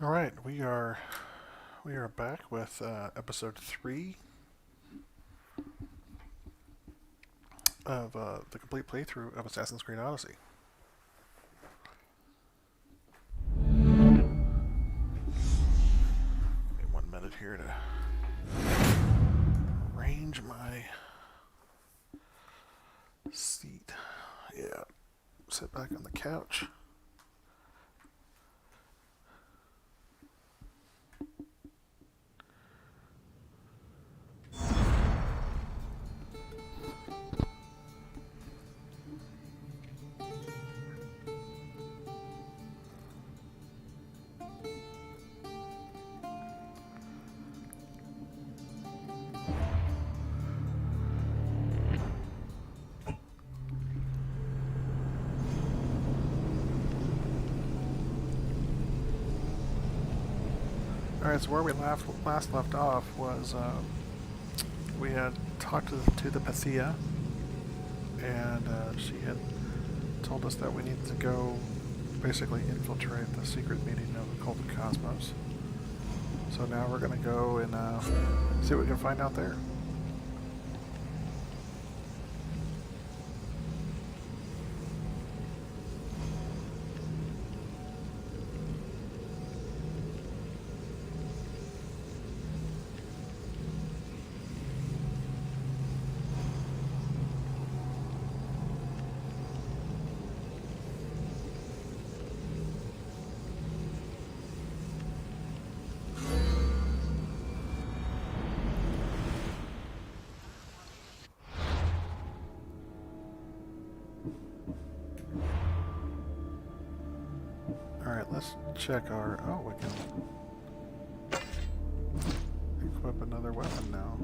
All right, we are back with episode 3 of the complete playthrough of Assassin's Creed Odyssey. Wait 1 minute here to arrange my seat. Yeah, sit back on the couch. All right, so where we last left off was we had talked to the Pathia, and she had told us that we needed to go basically infiltrate the secret meeting of the Cult of Cosmos. So now we're going to go and see what we can find out there. Alright, let's check our... Oh, we can equip another weapon now.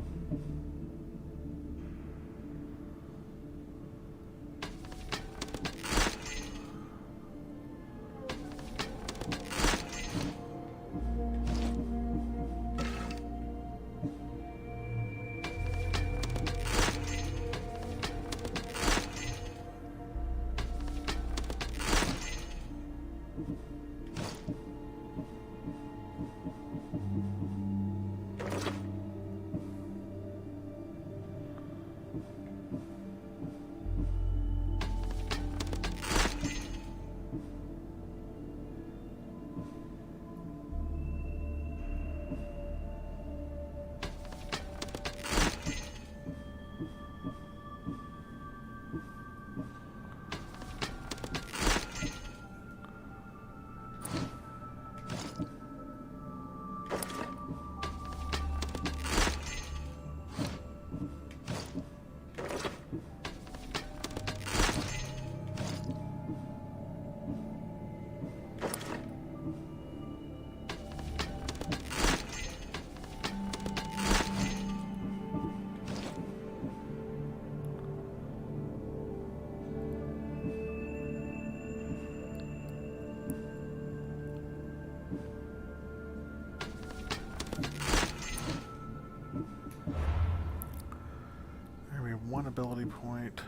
There we have one ability point.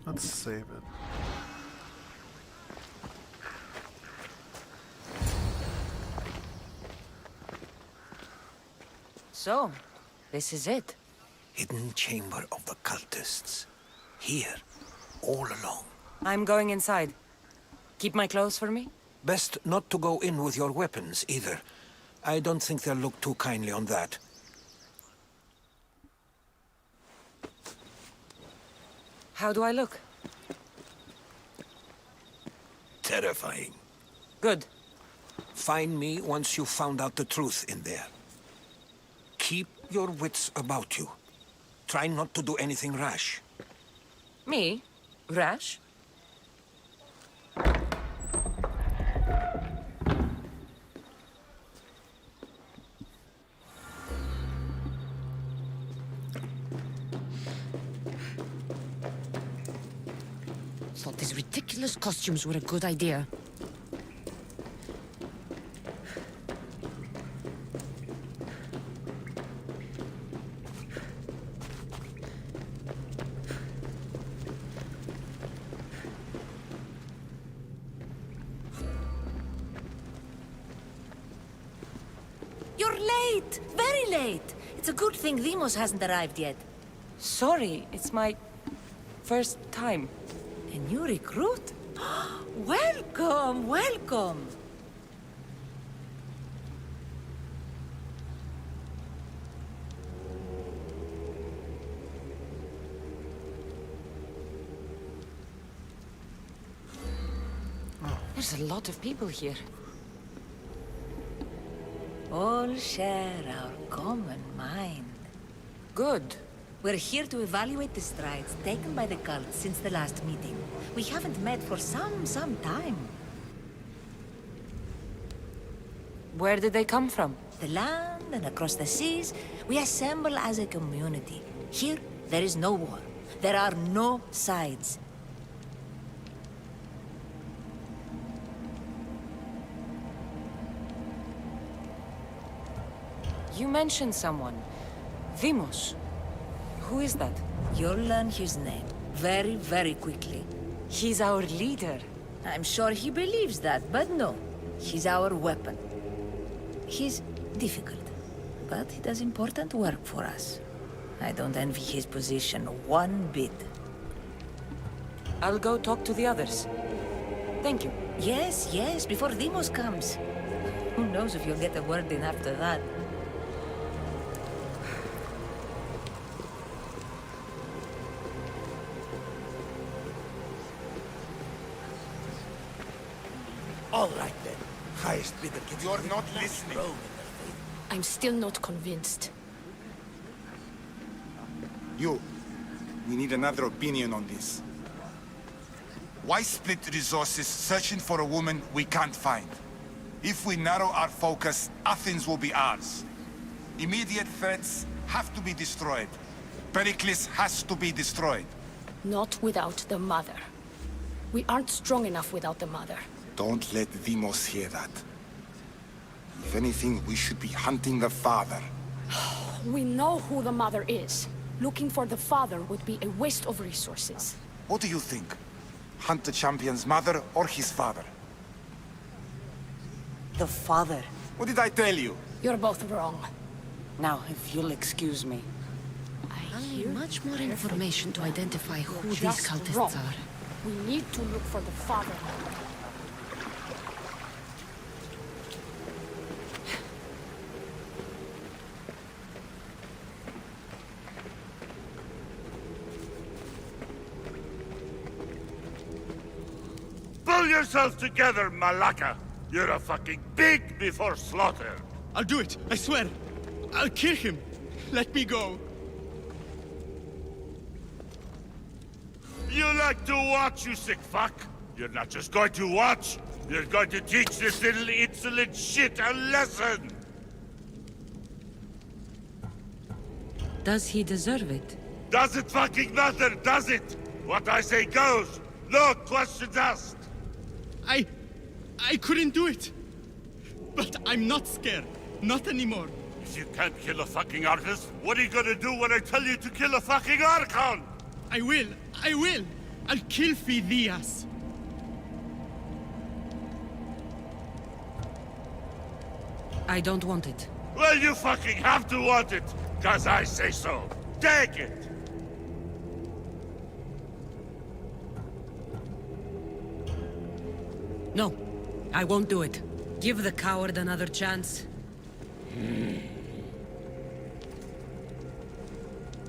Let's save it. So, this is it. Hidden chamber of the cultists. Here, all along. I'm going inside. Keep my clothes for me? Best not to go in with your weapons, either. I don't think they'll look too kindly on that. How do I look? Terrifying. Good. Find me once you've found out the truth in there. Keep your wits about you. Try not to do anything rash. Me? Rash? Thought these ridiculous costumes were a good idea. You're late! Very late! It's a good thing Demos hasn't arrived yet. Sorry, it's my first time. A new recruit? Welcome, welcome! There's a lot of people here. All share our common mind. Good. We're here to evaluate the strides taken by the cult since the last meeting. We haven't met for some time. Where did they come from? The land and across the seas, we assemble as a community. Here, there is no war. There are no sides. You mentioned someone. Vimos. Who is that? You'll learn his name very, very quickly. He's our leader. I'm sure he believes that, but no. He's our weapon. He's difficult, but he does important work for us. I don't envy his position one bit. I'll go talk to the others. Thank you. Yes, yes, before Demos comes. Who knows if you'll get a word in after that. All right, then. Highest bidder gets... You're not listening. I'm still not convinced. You. We need another opinion on this. Why split resources searching for a woman we can't find? If we narrow our focus, Athens will be ours. Immediate threats have to be destroyed. Pericles has to be destroyed. Not without the mother. We aren't strong enough without the mother. Don't let Demos hear that. If anything, we should be hunting the father. We know who the mother is. Looking for the father would be a waste of resources. What do you think? Hunt the champion's mother or his father? The father. What did I tell you? You're both wrong. Now, if you'll excuse me. I'll need much more information to identify who these Just cultists wrong. are. We need to look for the father. Pull yourself together, Malaka! You're a fucking pig before slaughter! I'll do it, I swear. I'll kill him. Let me go. You like to watch, you sick fuck? You're not just going to watch, you're going to teach this little insolent shit a lesson! Does he deserve it? Does it fucking matter, does it? What I say goes, no questions asked! I couldn't do it. But I'm not scared. Not anymore. If you can't kill a fucking artist, what are you gonna do when I tell you to kill a fucking Archon? I will. I'll kill Phidias. I don't want it. Well, you fucking have to want it, 'cause I say so. Take it! No, I won't do it. Give the coward another chance.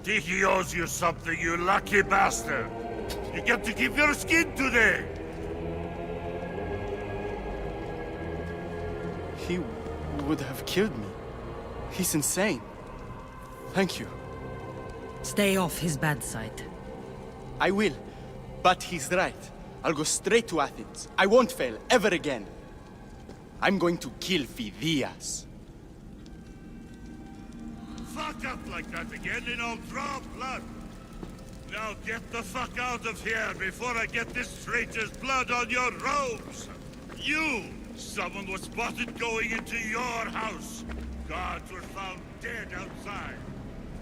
Tiki owes you something, you lucky bastard. You get to keep your skin today. He would have killed me. He's insane. Thank you. Stay off his bad side. I will. But he's right. I'll go straight to Athens. I won't fail, ever again. I'm going to kill Phidias. Fuck up like that again and I'll draw blood. Now get the fuck out of here before I get this traitor's blood on your robes. You! Someone was spotted going into your house. Guards were found dead outside.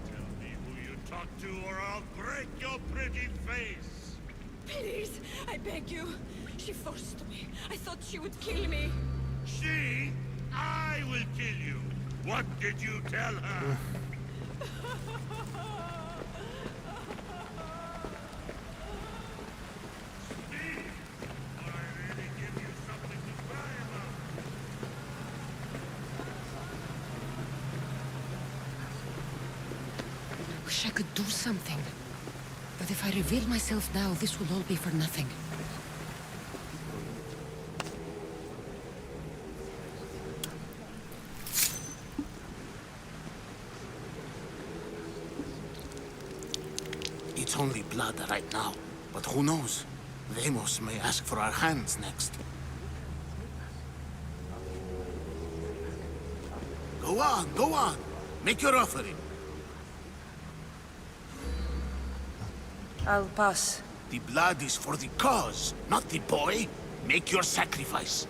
Tell me who you talked to or I'll break your pretty face. Please, I beg you. She forced me. I thought she would kill me. She? I will kill you. What did you tell her? Speak, or I really give you something to cry about. Wish I could do something. But if I reveal myself now, this will all be for nothing. It's only blood right now, but who knows? Vamos may ask for our hands next. Go on, go on. Make your offering. I'll pass. The blood is for the cause, not the boy. Make your sacrifice.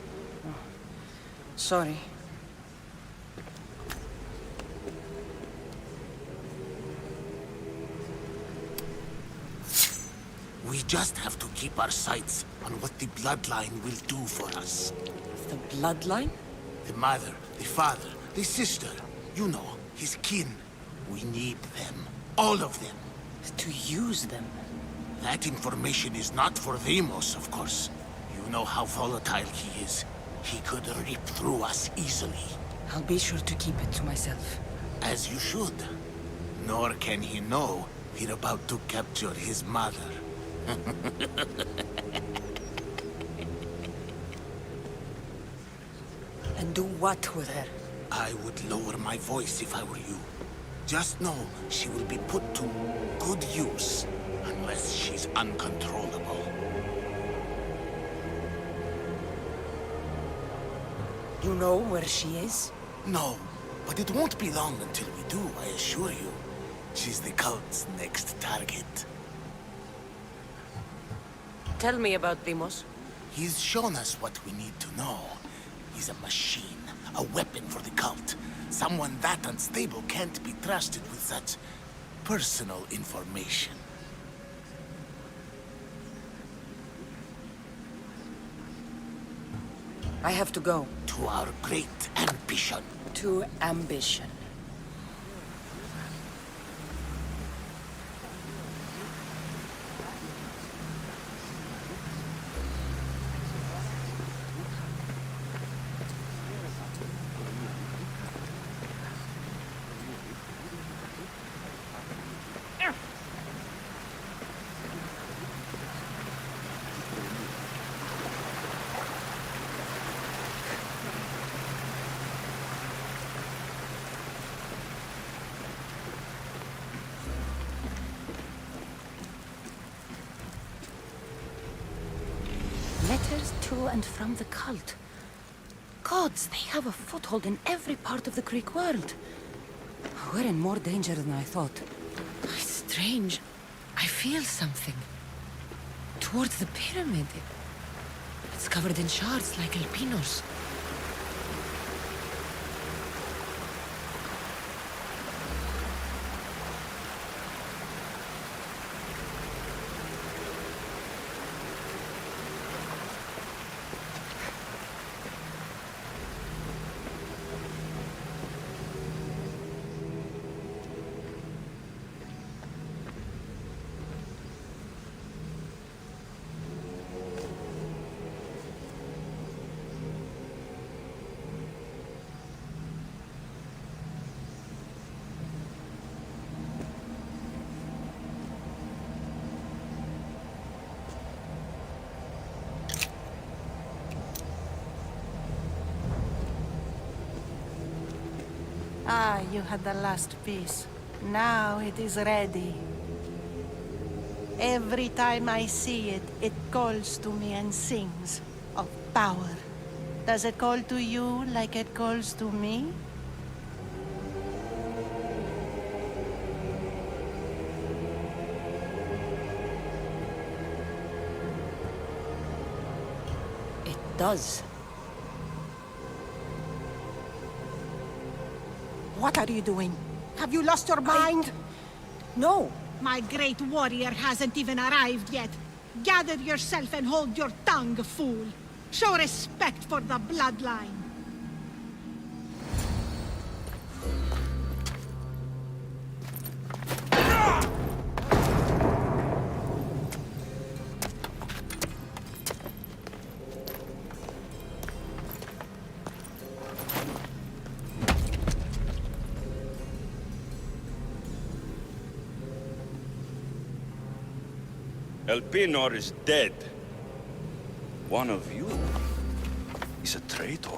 Sorry. We just have to keep our sights on what the bloodline will do for us. The bloodline? The mother, the father, the sister. You know, his kin. We need them. All of them. To use them. That information is not for Deimos, of course. You know how volatile he is. He could rip through us easily. I'll be sure to keep it to myself. As you should. Nor can he know we're about to capture his mother. And do what with her? I would lower my voice if I were you. Just know she will be put to good use, unless she's uncontrollable. You know where she is? No, but it won't be long until we do, I assure you. She's the cult's next target. Tell me about Deimos. He's shown us what we need to know. He's a machine, a weapon for the cult. Someone that unstable can't be trusted with such personal information. I have to go. To our great ambition. To ambition. Letters to and from the cult. Gods, they have a foothold in every part of the Greek world. We're in more danger than I thought. Strange. I feel something. Towards the pyramid. It's covered in shards like alpinos. Ah, you had the last piece. Now it is ready. Every time I see it, it calls to me and sings of power. Does it call to you like it calls to me? It does. What are you doing? Have you lost your mind? No! My great warrior hasn't even arrived yet. Gather yourself and hold your tongue, fool. Show respect for the bloodline. Elpinor is dead. One of you is a traitor.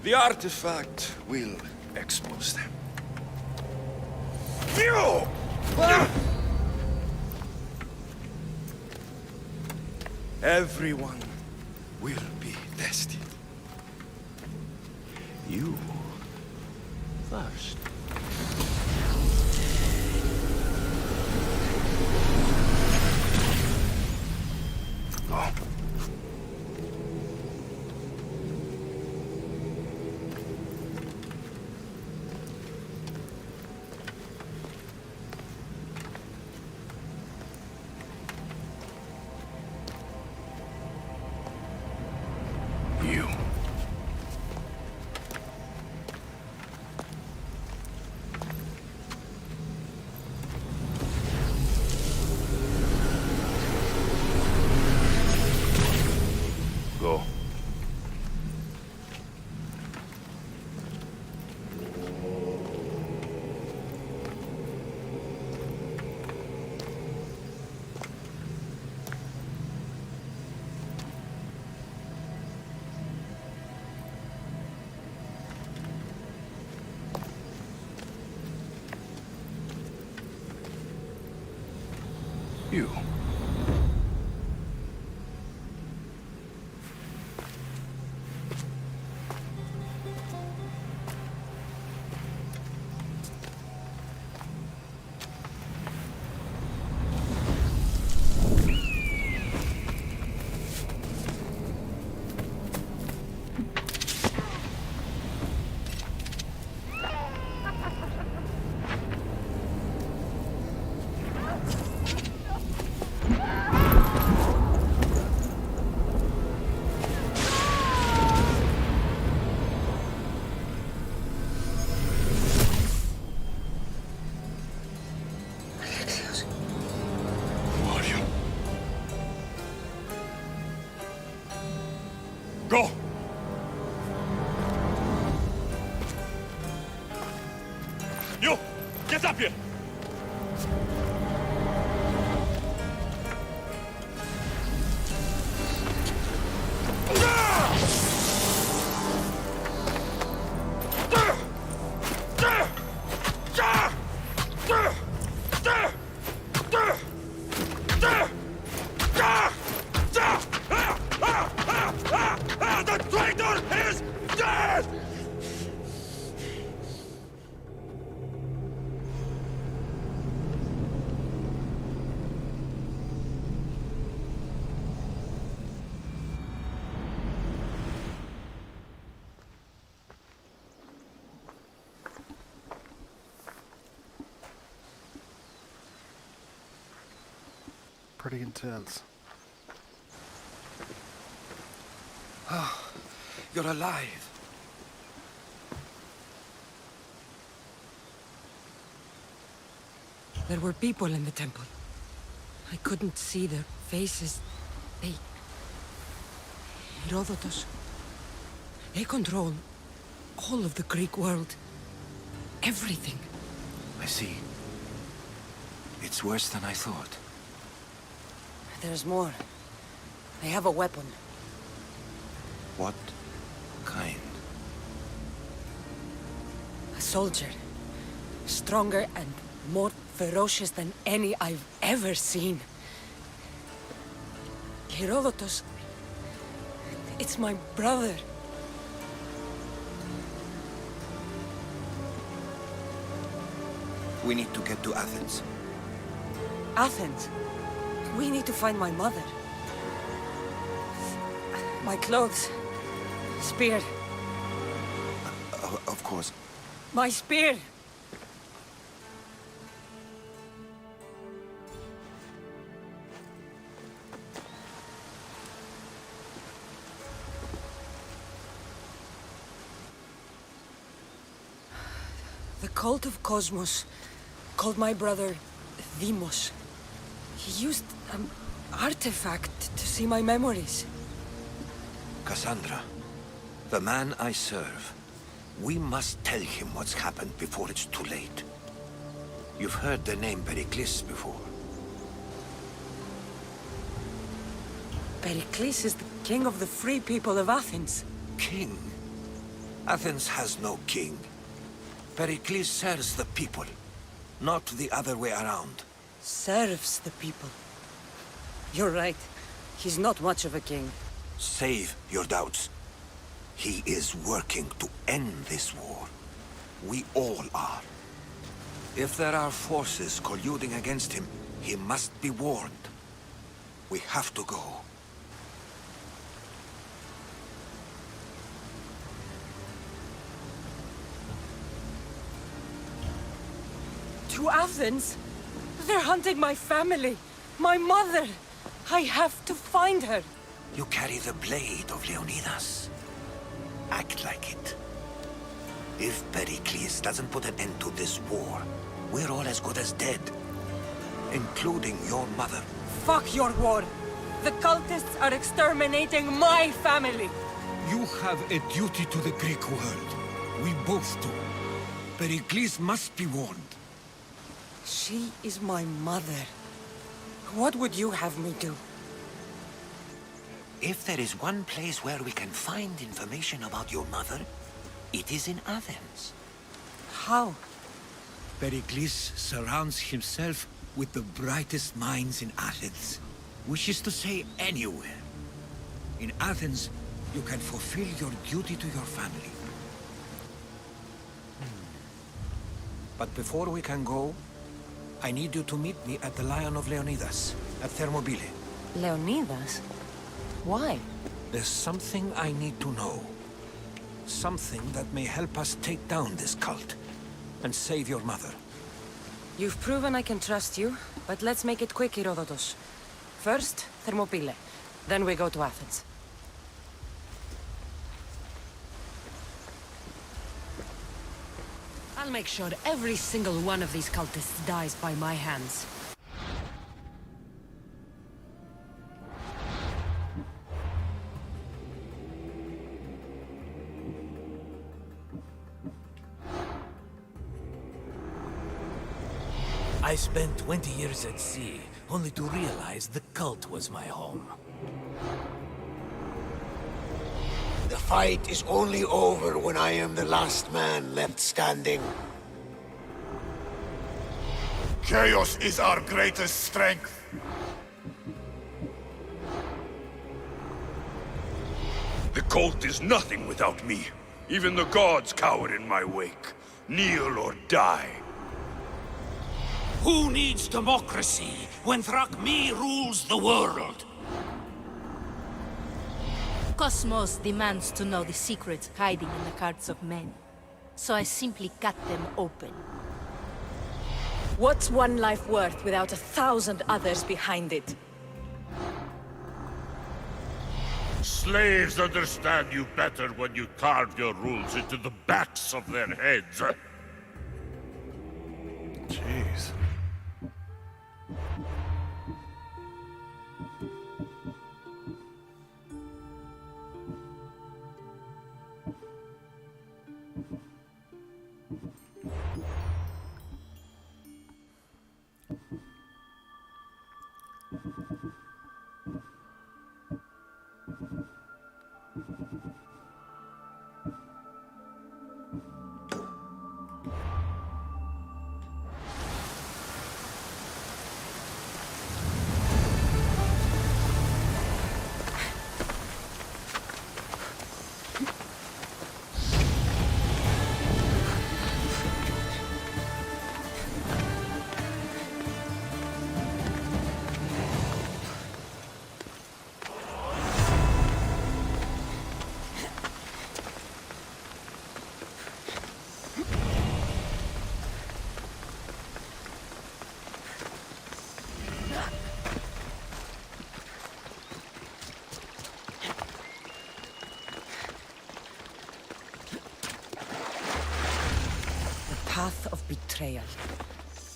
The artifact will expose them. You! Everyone will be tested. You first. Go. You. Go. You. Who are you? Go! You! Get up here! The traitor is dead! Pretty intense. You're alive. There were people in the temple. I couldn't see their faces. They... Herodotus. They control all of the Greek world. Everything. I see. It's worse than I thought. There's more. They have a weapon. What kind? A soldier. Stronger and more ferocious than any I've ever seen. Herodotus. It's my brother. We need to get to Athens. Athens. We need to find my mother. My clothes. Spear. Of course. My spear! The cult of Cosmos called my brother Deimos. He used an artifact to see my memories. Cassandra, the man I serve, we must tell him what's happened before it's too late. You've heard the name Pericles before. Pericles is the king of the free people of Athens. King? Athens has no king. Pericles serves the people, not the other way around. Serves the people. You're right. He's not much of a king. Save your doubts. He is working to end this war. We all are. If there are forces colluding against him, he must be warned. We have to go. To Athens? They're hunting my family. My mother. I have to find her. You carry the blade of Leonidas. Act like it. If Pericles doesn't put an end to this war, we're all as good as dead. Including your mother. Fuck your war. The cultists are exterminating my family. You have a duty to the Greek world. We both do. Pericles must be warned. She is my mother. What would you have me do? If there is one place where we can find information about your mother, it is in Athens. How? Pericles surrounds himself with the brightest minds in Athens. Which is to say, anywhere. In Athens, you can fulfill your duty to your family. But before we can go, I need you to meet me at the Lion of Leonidas, at Thermopylae. Leonidas? Why? There's something I need to know. Something that may help us take down this cult and save your mother. You've proven I can trust you, but let's make it quick, Herodotus. First, Thermopylae. Then we go to Athens. I'll make sure every single one of these cultists dies by my hands. I spent 20 years at sea, only to realize the cult was my home. The fight is only over when I am the last man left standing. Chaos is our greatest strength. The cult is nothing without me. Even the gods cower in my wake. Kneel or die. Who needs democracy when Thrakmi rules the world? Cosmos demands to know the secrets hiding in the hearts of men. So I simply cut them open. What's one life worth without 1,000 others behind it? Slaves understand you better when you carve your rules into the backs of their heads. Jeez. Path of betrayal.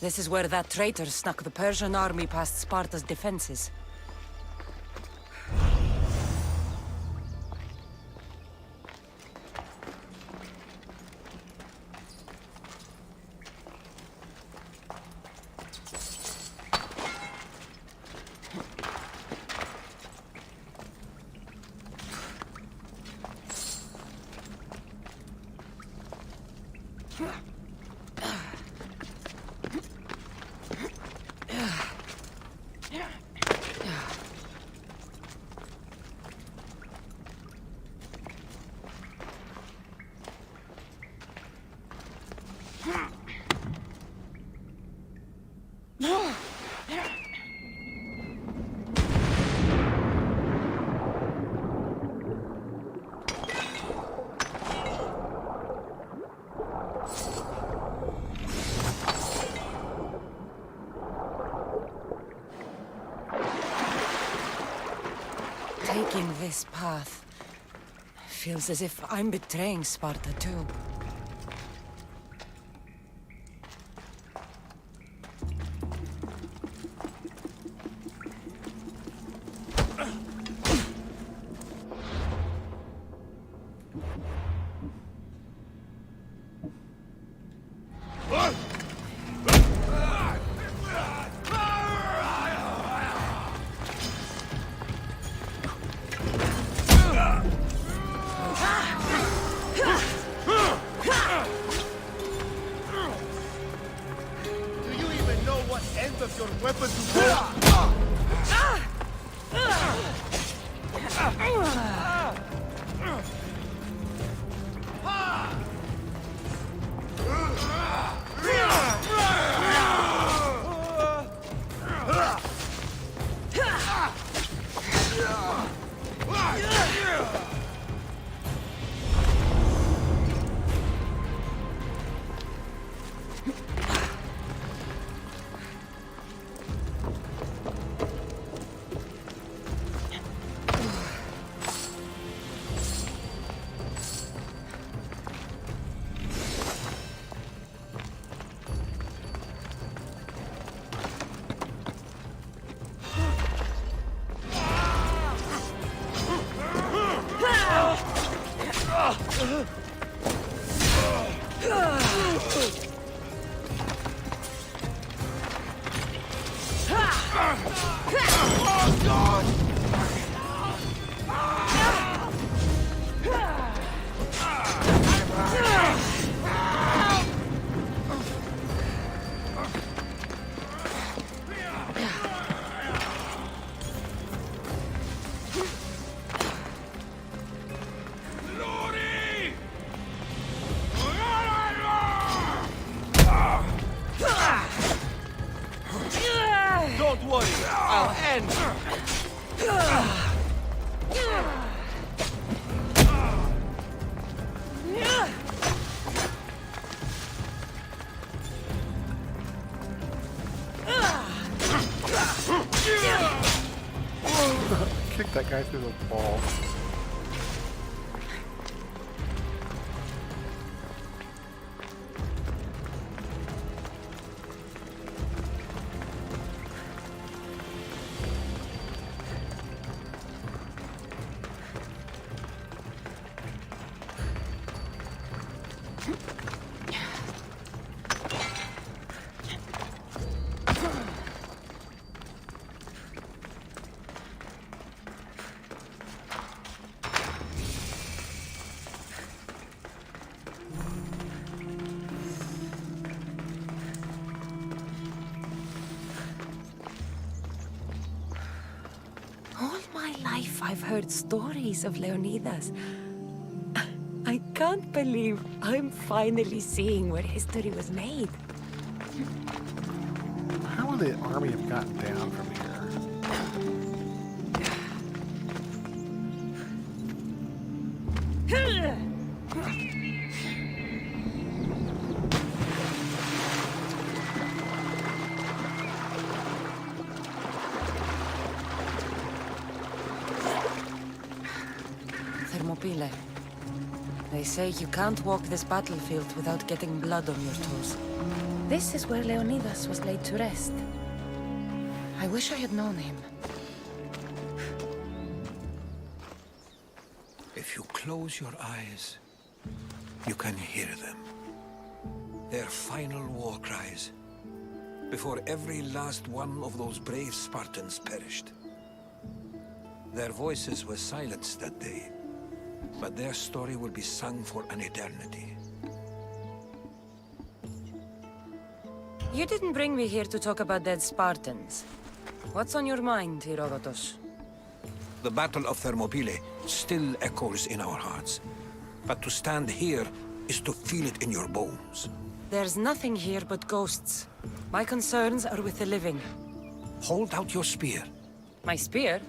This is where that traitor snuck the Persian army past Sparta's defenses. taking this path. Feels as if I'm betraying Sparta too. Do you even know what end of your weapon to pull? Don't worry, I'll end. Kick that guy through the wall. All my life I've heard stories of Leonidas. I can't believe I'm finally seeing where history was made. How would the army have gotten down from here? Thermopylae. They say you can't walk this battlefield without getting blood on your toes. This is where Leonidas was laid to rest. I wish I had known him. If you close your eyes, you can hear them. Their final war cries, before every last one of those brave Spartans perished. Their voices were silenced that day, but their story will be sung for an eternity. You didn't bring me here to talk about dead Spartans. What's on your mind, Herodotus? The Battle of Thermopylae still echoes in our hearts, but to stand here is to feel it in your bones. There's nothing here but ghosts. My concerns are with the living. Hold out your spear. My spear?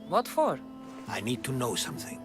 What for? I need to know something.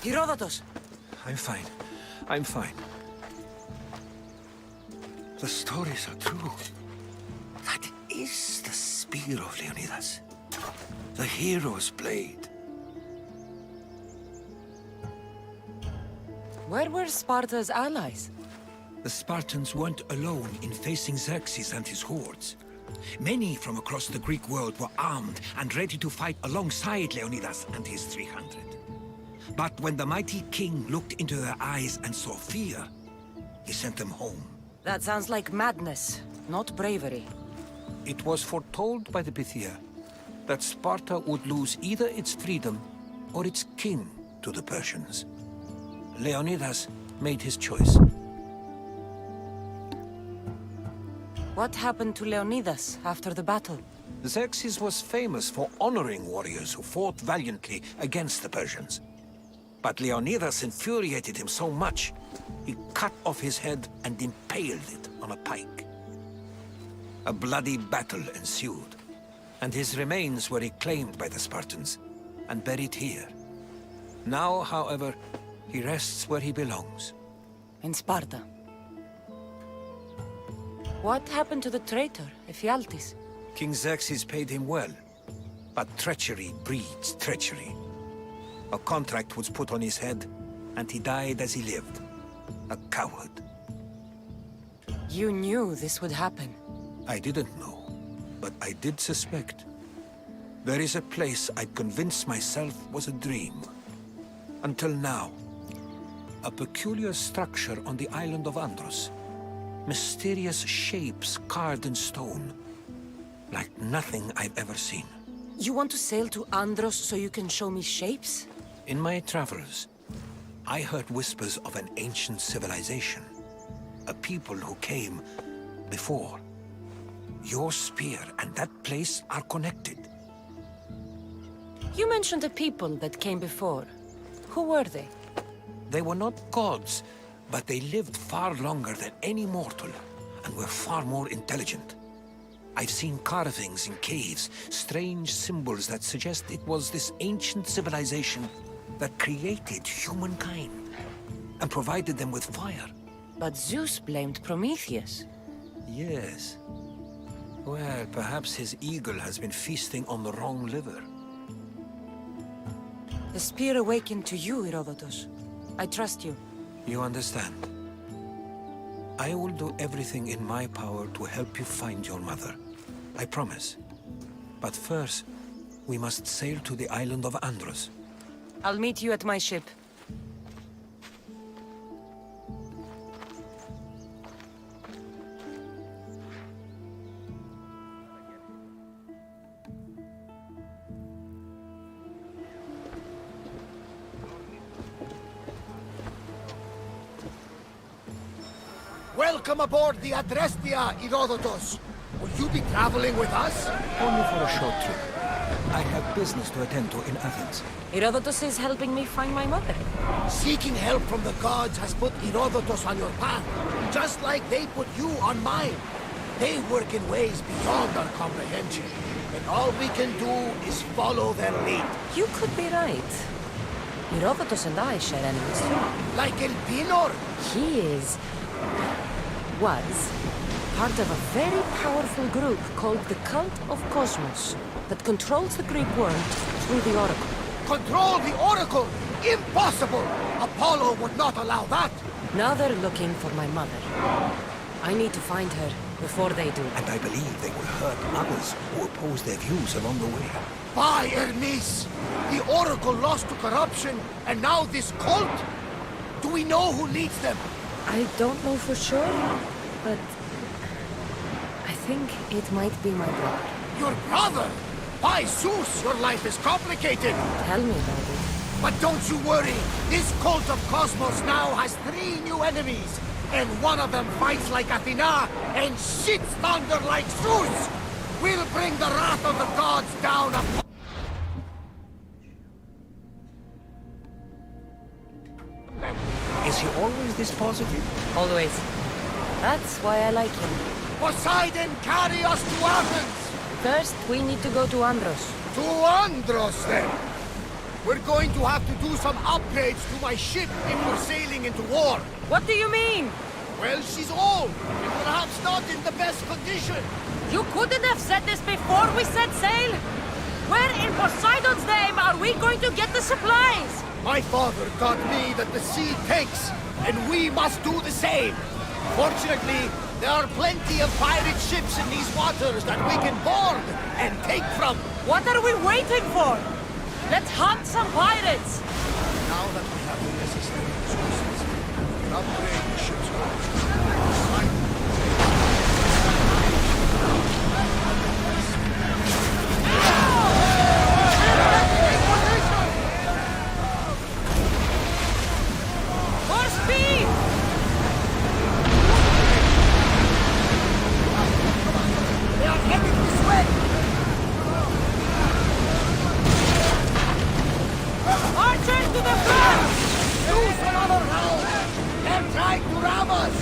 Herodotus! I'm fine. I'm fine. The stories are true. That is the spear of Leonidas. The hero's blade. Where were Sparta's allies? The Spartans weren't alone in facing Xerxes and his hordes. Many from across the Greek world were armed and ready to fight alongside Leonidas and his 300. But when the mighty king looked into their eyes and saw fear, he sent them home. That sounds like madness, not bravery. It was foretold by the Pythia that Sparta would lose either its freedom or its king to the Persians. Leonidas made his choice. What happened to Leonidas after the battle? Xerxes was famous for honoring warriors who fought valiantly against the Persians. But Leonidas infuriated him so much, he cut off his head and impaled it on a pike. A bloody battle ensued, and his remains were reclaimed by the Spartans and buried here. Now, however, he rests where he belongs. In Sparta. What happened to the traitor, Ephialtes? King Xerxes paid him well, but treachery breeds treachery. A contract was put on his head, and he died as he lived. A coward. You knew this would happen. I didn't know, but I did suspect. There is a place I'd convinced myself was a dream. Until now. A peculiar structure on the island of Andros. Mysterious shapes carved in stone. Like nothing I've ever seen. You want to sail to Andros so you can show me shapes? In my travels, I heard whispers of an ancient civilization. A people who came before. Your spear and that place are connected. You mentioned a people that came before. Who were they? They were not gods, but they lived far longer than any mortal, and were far more intelligent. I've seen carvings in caves, strange symbols that suggest it was this ancient civilization that created humankind, and provided them with fire. But Zeus blamed Prometheus. Yes. Well, perhaps his eagle has been feasting on the wrong liver. The spear awakened to you, Herodotus. I trust you. You understand. I will do everything in my power to help you find your mother. I promise. But first, we must sail to the island of Andros. I'll meet you at my ship. Welcome aboard the Adrestia, Herodotus. Will you be traveling with us? Only for a short trip. I have business to attend to in Athens. Herodotus is helping me find my mother. Seeking help from the gods has put Herodotus on your path, just like they put you on mine. They work in ways beyond our comprehension, and all we can do is follow their lead. You could be right. Herodotus and I share enemies too. Like Elpinor? He was part of a very powerful group called the Cult of Cosmos that controls the Greek world through the Oracle. Control the Oracle? Impossible! Apollo would not allow that! Now they're looking for my mother. I need to find her before they do. And I believe they will hurt others who oppose their views along the way. By Hermes! The Oracle lost to corruption, and now this cult? Do we know who leads them? I don't know for sure, but I think it might be my brother. Your brother? By Zeus, your life is complicated! Tell me about it. But don't you worry! This cult of Cosmos now has 3 new enemies! And one of them fights like Athena and shits thunder like Zeus! We'll bring the wrath of the gods down upon... Is he always this positive? Always. That's why I like him. Poseidon, carry us to Athens! First, we need to go to Andros. To Andros, then! We're going to have to do some upgrades to my ship if we're sailing into war. What do you mean? Well, she's old, and perhaps not in the best condition. You couldn't have said this before we set sail? Where in Poseidon's name are we going to get the supplies? My father taught me that the sea takes, and we must do the same. Fortunately, there are plenty of pirate ships in these waters that we can board and take from. What are we waiting for? Let's hunt some pirates! Now that we have the necessary resources, we can upgrade the ship's crew. More speed! They are headed this way! Archers to the front! Use another round! They're trying to ram us!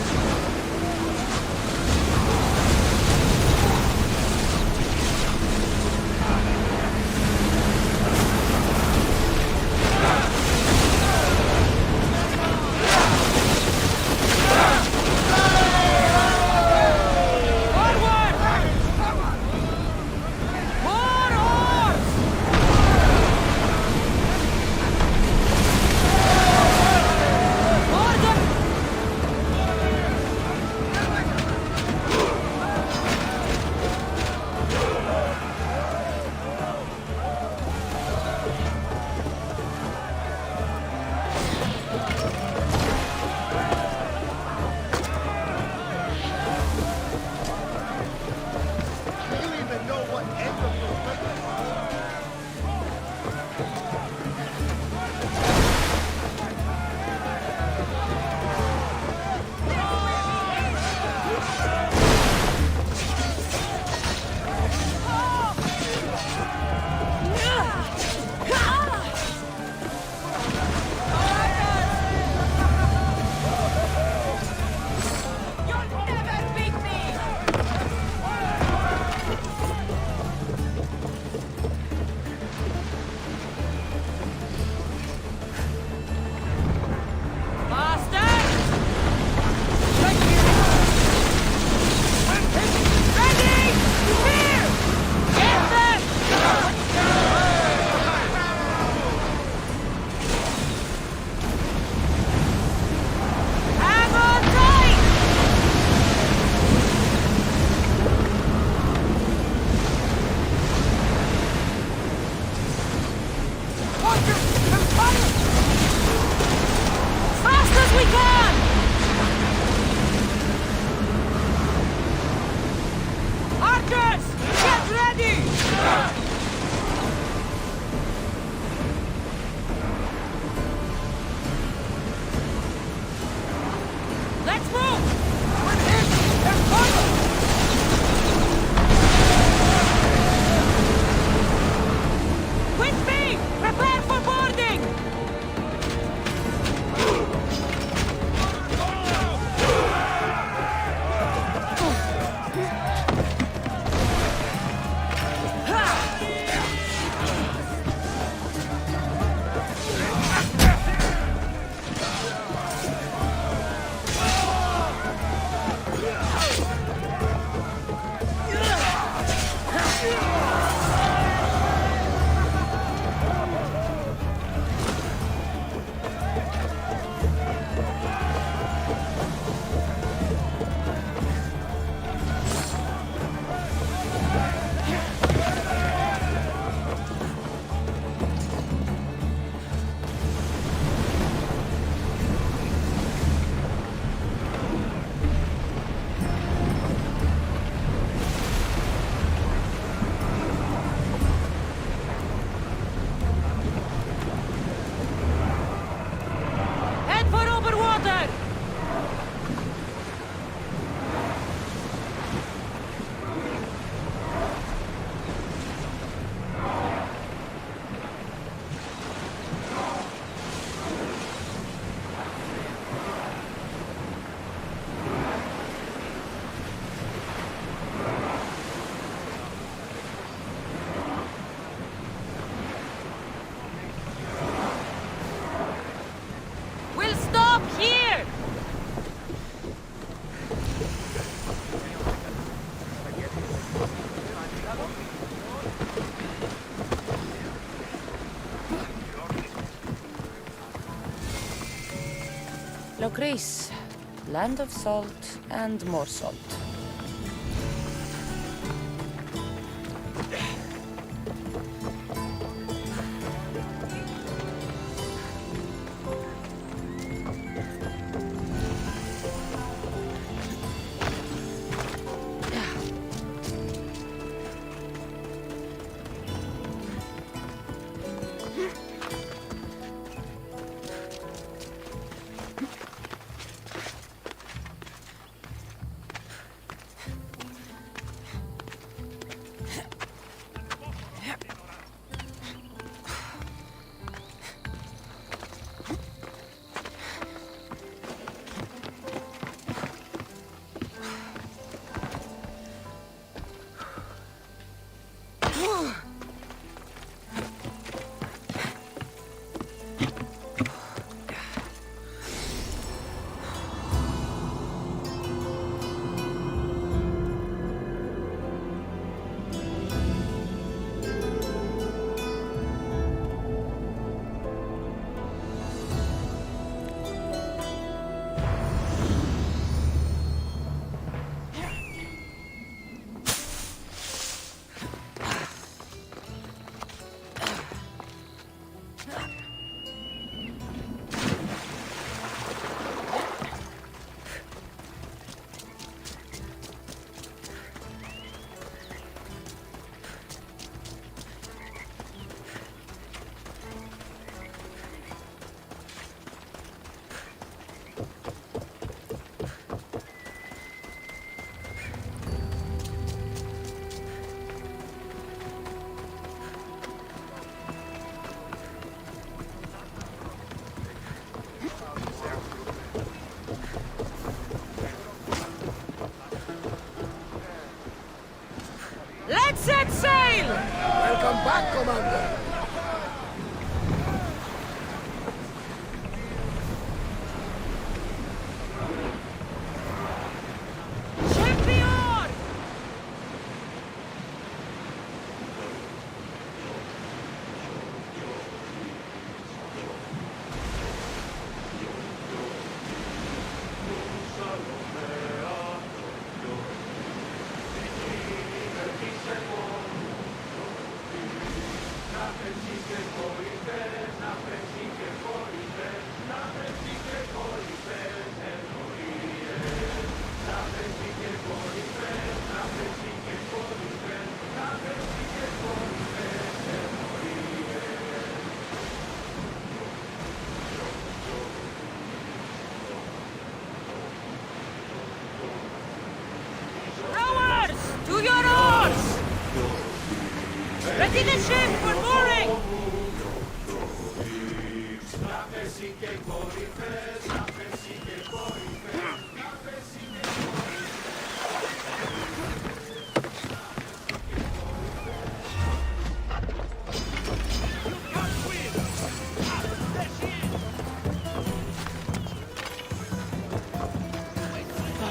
Locris, land of salt and more salt. Let's set sail! Welcome back, Commander. Champion! Rowers! To your oars! Ready the ship for mooring!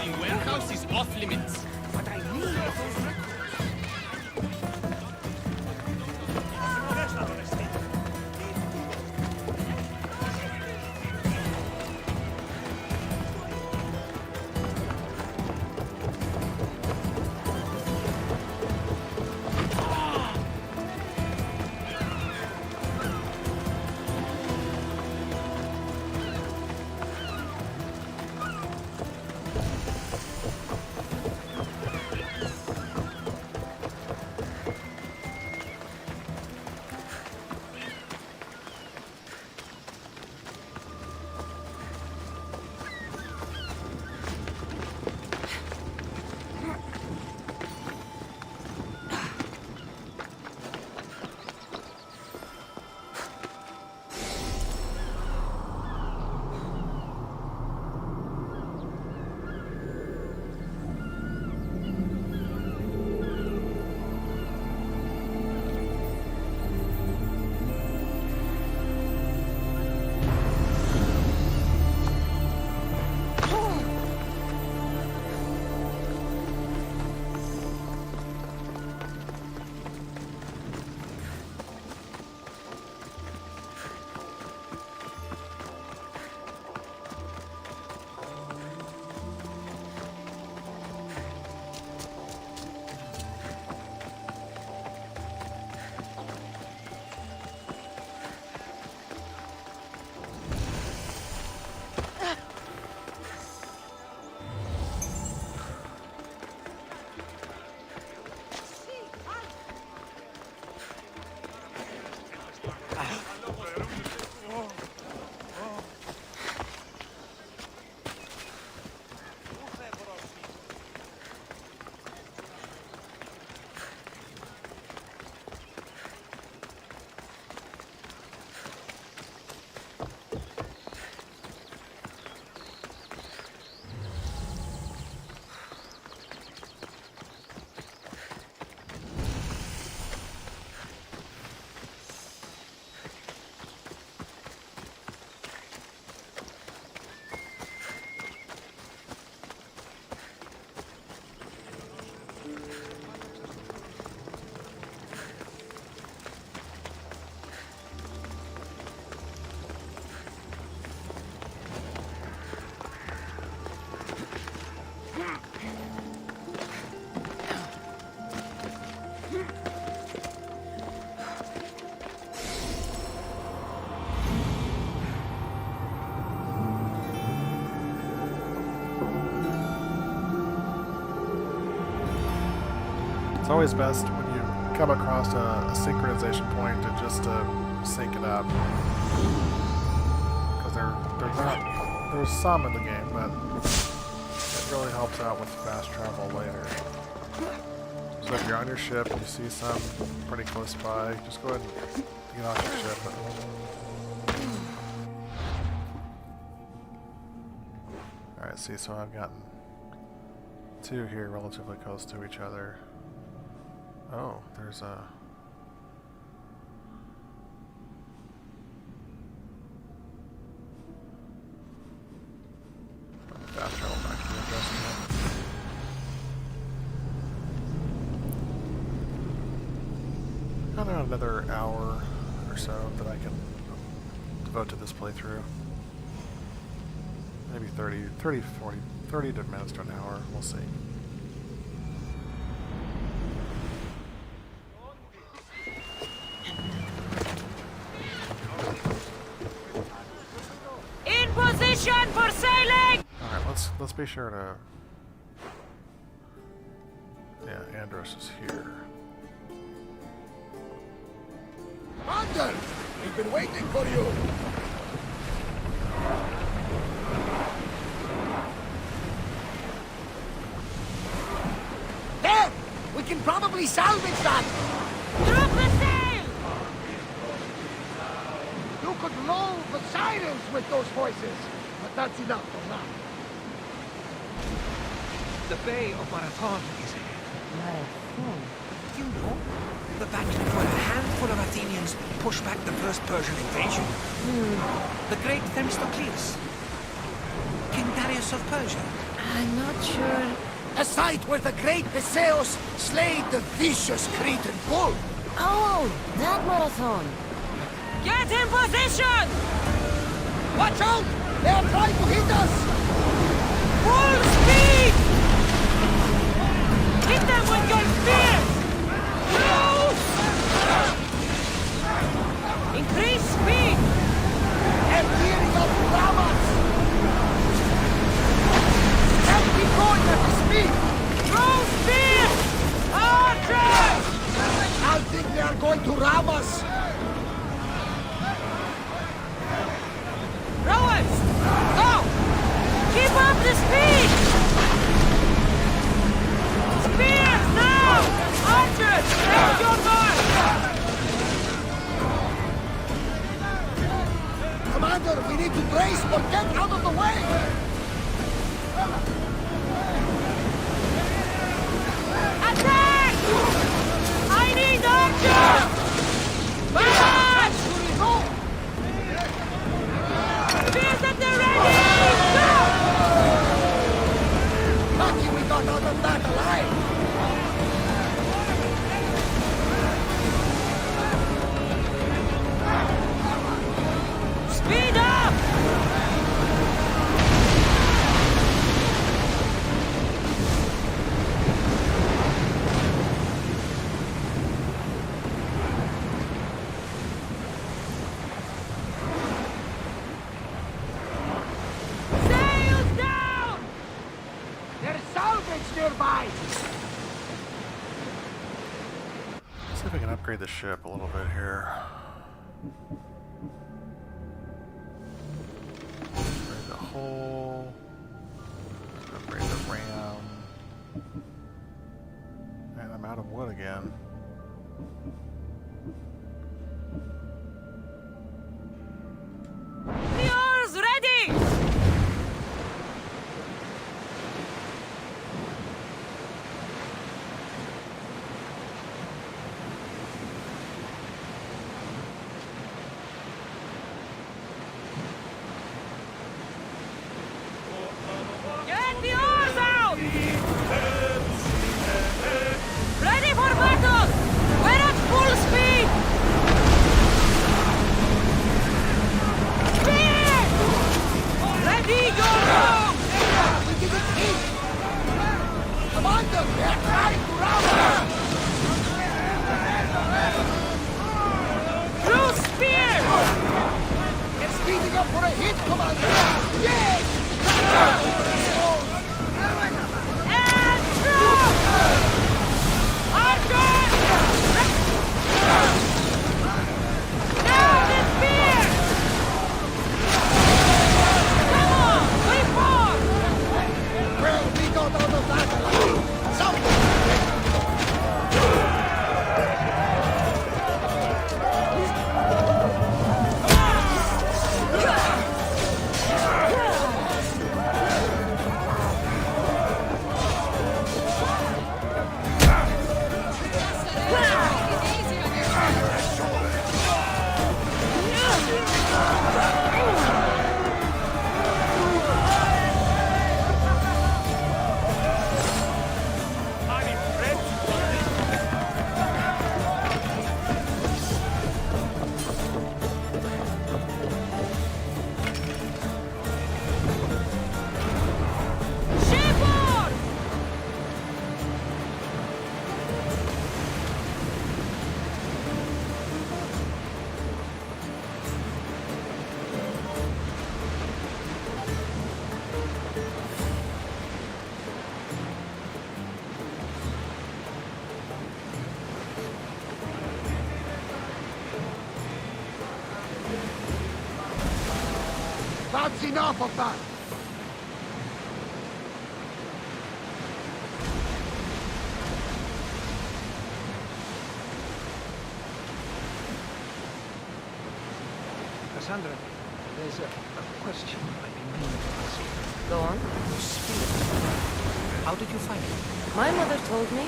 The warehouse is off limits. But I need those records. It's always best when you come across a synchronization point to just sync it up. Because there's some in the game, but it really helps out with fast travel later. So if you're on your ship and you see some pretty close by, just go ahead and get off your ship. Alright, see, so I've gotten two here relatively close to each other. Oh, there's a... fast travel back to the adjustment. Got around another hour or so that I can devote to this playthrough. Maybe 30 minutes to an hour, we'll see. In position for sailing! Alright, let's be sure to... Yeah, Andros is here. Commander! We've been waiting for you! There! We can probably salvage that! Drop the sail! You could lull the sirens with those voices, but that's enough for now. The Bay of Marathon is ahead. Marathon? You know, the battle where a handful of Athenians pushed back the first Persian invasion. The great Themistocles. King Darius of Persia. I'm not sure. A site where the great Theseus slayed the vicious Cretan bull. Oh, that marathon. Get in position! Watch out! They are trying to hit us! Full speed! Hit them with your spears! Close! Increase speed! They're gearing up to ram us! Can't keep going at this speed! Throw spears! Archers! I think they are going to ram us! Rowers! Go! Keep up the speed! Spears now! Archers! Take your mark! Commander, we need to brace or get out of the way! Attack! I need archers! March! Spears at the ready! Go! Lucky we got out of that alive! Speed up! Sails down! There's salvage nearby! Let's see if we can upgrade the ship a little bit here. Upgrade the hull. Upgrade the ram. And I'm out of wood again. The oars ready! Get the oars out! Ready for battle! We're at full Hit, Commander! Yes! Well, we got out of that alive. Something. That's enough of that! Cassandra, there's a question I've been meaning to ask you. Go on. Your spirit. How did you find it? My mother told me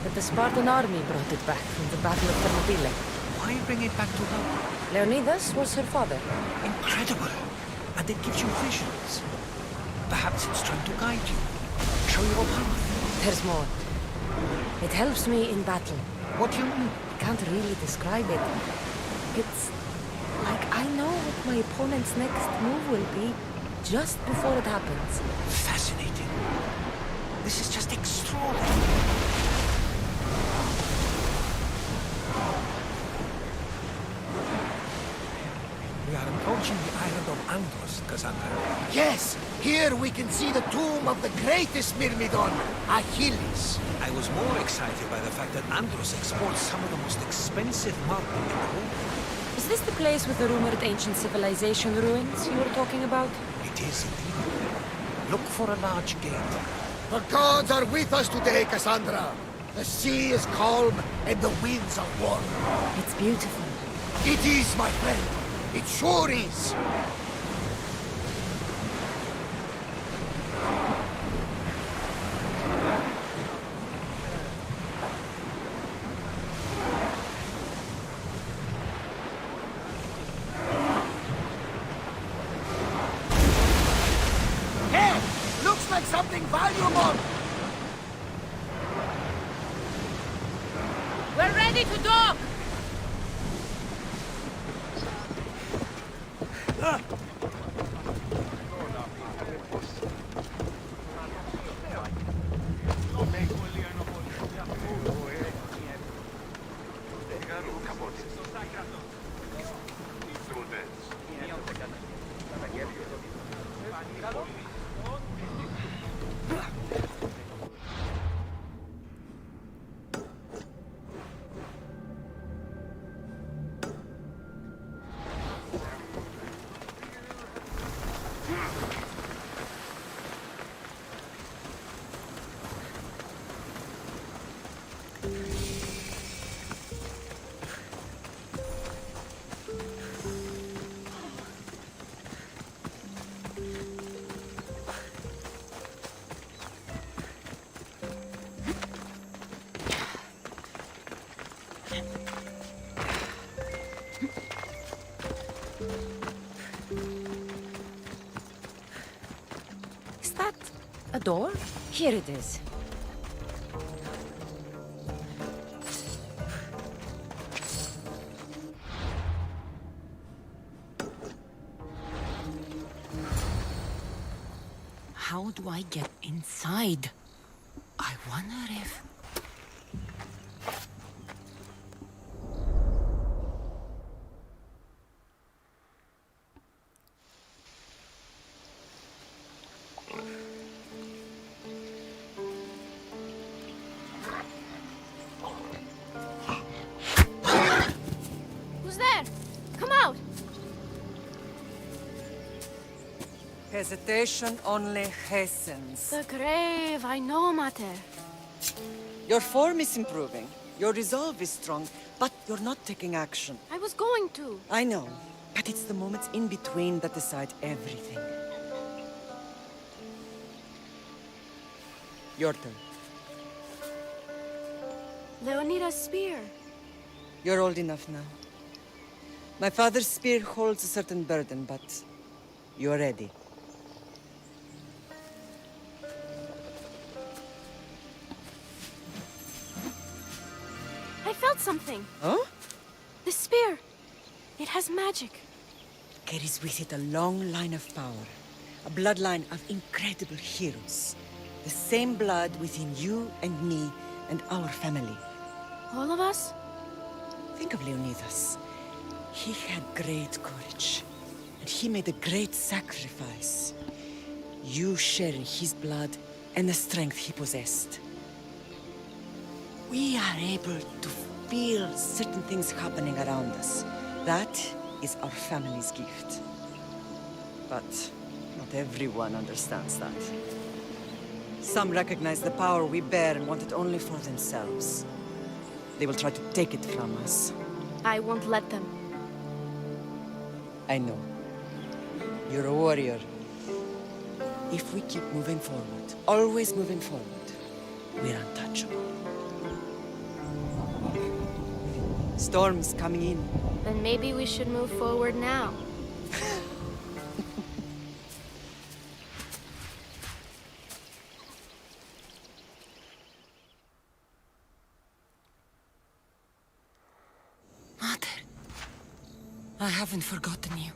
that the Spartan army brought it back from the Battle of Thermopylae. Why bring it back to her? Leonidas was her father. Incredible! And it gives you visions. Perhaps it's trying to guide you. Show you a path. There's more. It helps me in battle. What do you mean? I can't really describe it. It's like I know what my opponent's next move will be just before it happens. Fascinating. This is just extraordinary. We are approaching the island of Andros, Cassandra. Yes! Here we can see the tomb of the greatest Myrmidon, Achilles. I was more excited by the fact that Andros exports some of the most expensive marble in the world. Is this the place with the rumored ancient civilization ruins you were talking about? It is indeed. Look for a large gate. The gods are with us today, Cassandra. The sea is calm and the winds are warm. It's beautiful. It is, my friend. It sure is. Hey! Looks like something valuable! We're ready to dock! Is that a door? Here it is. How do I get inside? I wonder if... Hesitation only hastens. The grave, I know, Mater. Your form is improving. Your resolve is strong, but you're not taking action. I was going to. I know, but it's the moments in between that decide everything. Your turn. Leonida's spear. You're old enough now. My father's spear holds a certain burden, but you're ready. I felt something. Huh? The spear. It has magic. Carries with it a long line of power. A bloodline of incredible heroes. The same blood within you and me and our family. All of us? Think of Leonidas. He had great courage. And he made a great sacrifice. You share in his blood and the strength he possessed. We are able to feel certain things happening around us. That is our family's gift. But not everyone understands that. Some recognize the power we bear and want it only for themselves. They will try to take it from us. I won't let them. I know. You're a warrior. If we keep moving forward, always moving forward, we're untouchable. Storm's coming in. Then maybe we should move forward now. Mother, I haven't forgotten you.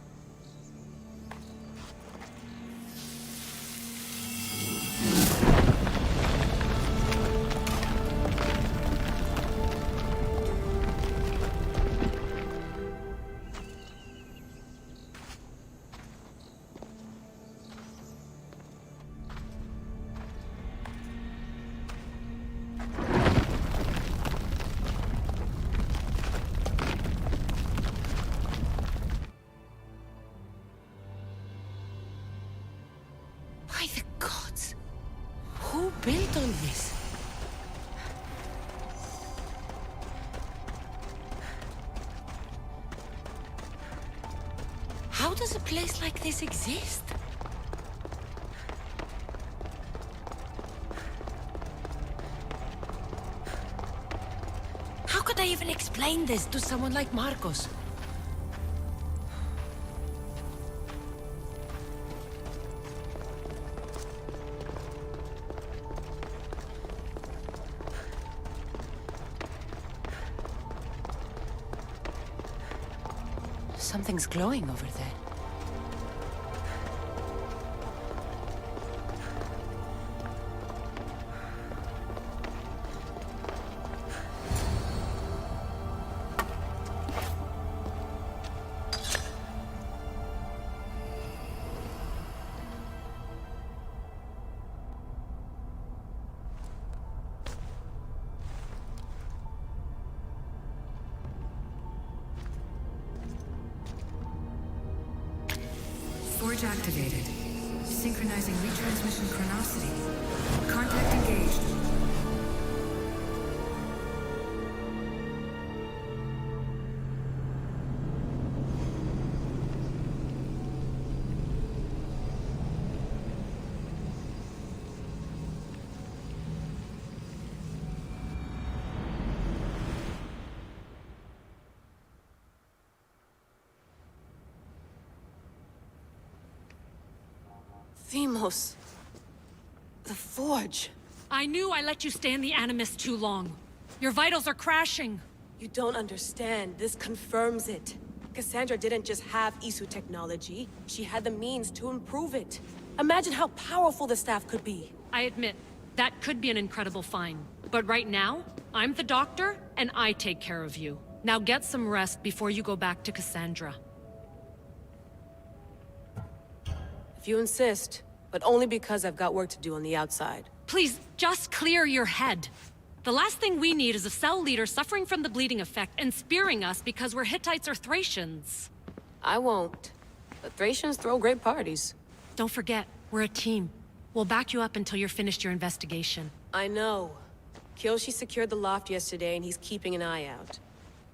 By the gods! Who built all this? How does a place like this exist? How could I even explain this to someone like Marcos? Something's glowing over there. Forge activated. Synchronizing retransmission chronicity. Contact engaged. Themos. The Forge. I knew I let you stay in the Animus too long. Your vitals are crashing. You don't understand. This confirms it. Cassandra didn't just have Isu technology. She had the means to improve it. Imagine how powerful the staff could be. I admit, that could be an incredible find. But right now, I'm the doctor, and I take care of you. Now get some rest before you go back to Cassandra. If you insist, but only because I've got work to do on the outside. Please, just clear your head. The last thing we need is a cell leader suffering from the bleeding effect and spearing us because we're Hittites or Thracians. I won't. But Thracians throw great parties. Don't forget, we're a team. We'll back you up until you're finished your investigation. I know. Kyoshi secured the loft yesterday, and he's keeping an eye out.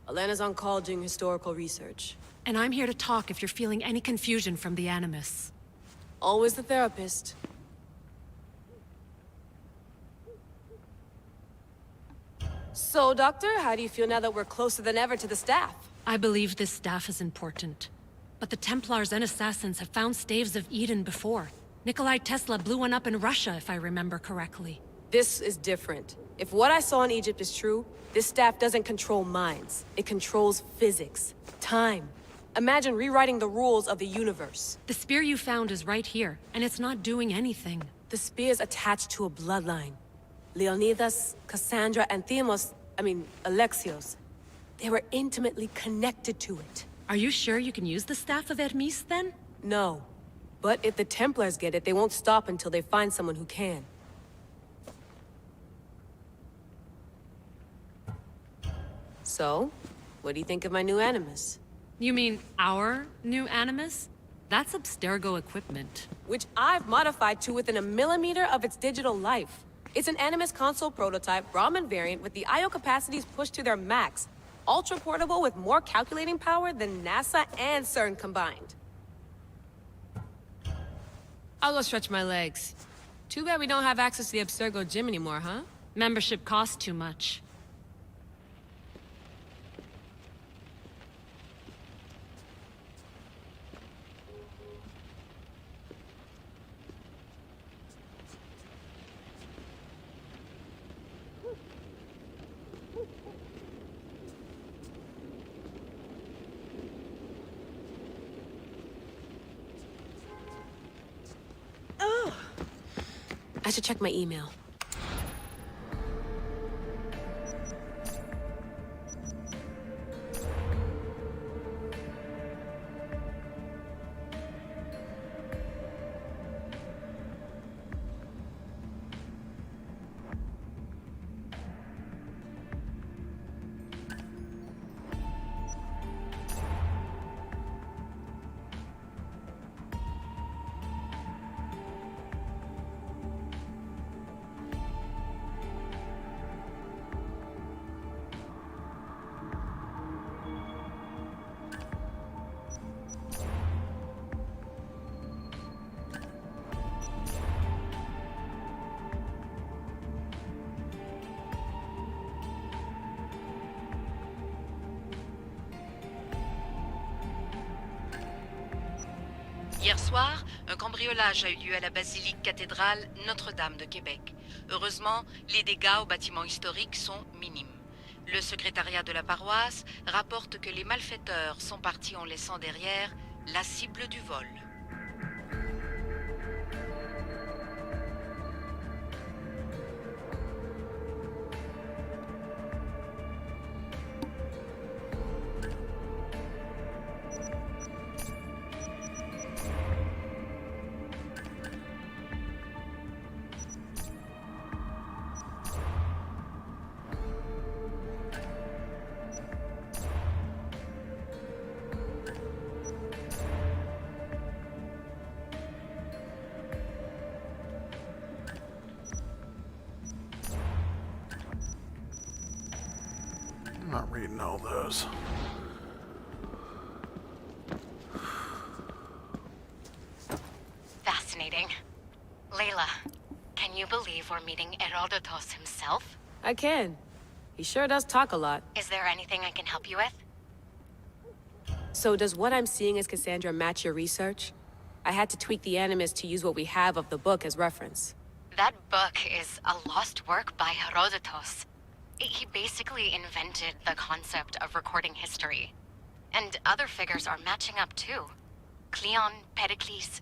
Elena's on call doing historical research. And I'm here to talk if you're feeling any confusion from the Animus. Always the therapist. So, Doctor, how do you feel now that we're closer than ever to the staff? I believe this staff is important. But the Templars and Assassins have found staves of Eden before. Nikolai Tesla blew one up in Russia, if I remember correctly. This is different. If what I saw in Egypt is true, this staff doesn't control minds. It controls physics, time. Imagine rewriting the rules of the universe. The spear you found is right here, and it's not doing anything. The spear's attached to a bloodline. Leonidas, Cassandra, and Alexios. They were intimately connected to it. Are you sure you can use the Staff of Hermes, then? No. But if the Templars get it, they won't stop until they find someone who can. So, what do you think of my new Animus? You mean our new Animus? That's Abstergo equipment. Which I've modified to within a millimeter of its digital life. It's an Animus console prototype Brahmin variant with the I/O capacities pushed to their max. Ultra-portable with more calculating power than NASA and CERN combined. I'll go stretch my legs. Too bad we don't have access to the Abstergo gym anymore, huh? Membership costs too much. I should check my email. Hier soir, un cambriolage a eu lieu à la basilique cathédrale Notre-Dame de Québec. Heureusement, les dégâts au bâtiment historique sont minimes. Le secrétariat de la paroisse rapporte que les malfaiteurs sont partis en laissant derrière la cible du vol. I'm not reading all those. Fascinating. Layla, can you believe we're meeting Herodotus himself? I can. He sure does talk a lot. Is there anything I can help you with? So does what I'm seeing as Cassandra match your research? I had to tweak the Animus to use what we have of the book as reference. That book is a lost work by Herodotus. He basically invented the concept of recording history. And other figures are matching up too. Cleon, Pericles.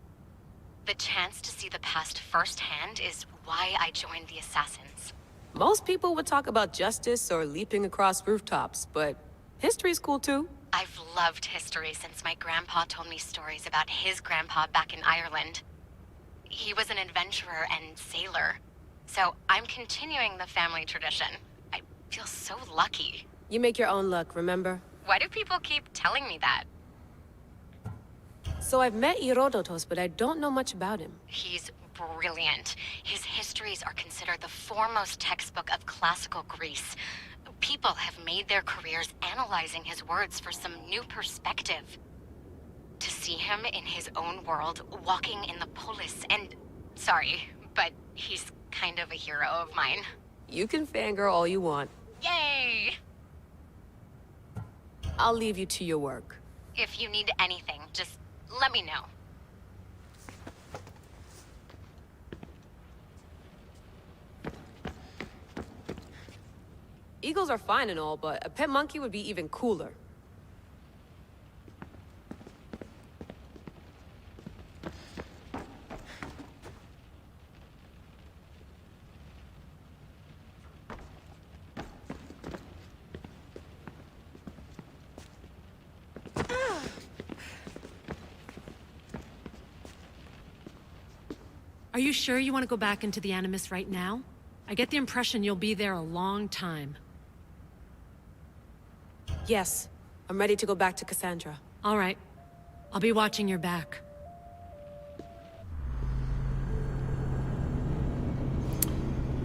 The chance to see the past firsthand is why I joined the Assassins. Most people would talk about justice or leaping across rooftops, but history's cool too. I've loved history since my grandpa told me stories about his grandpa back in Ireland. He was an adventurer and sailor, so I'm continuing the family tradition. I feel so lucky. You make your own luck, remember? Why do people keep telling me that? So I've met Herodotus, but I don't know much about him. He's brilliant. His histories are considered the foremost textbook of classical Greece. People have made their careers analyzing his words for some new perspective. To see him in his own world, walking in the polis, and... Sorry, but he's kind of a hero of mine. You can fangirl all you want. Yay! I'll leave you to your work. If you need anything, just let me know. Eagles are fine and all, but a pet monkey would be even cooler. Are you sure you want to go back into the Animus right now? I get the impression you'll be there a long time. Yes, I'm ready to go back to Cassandra. All right. I'll be watching your back.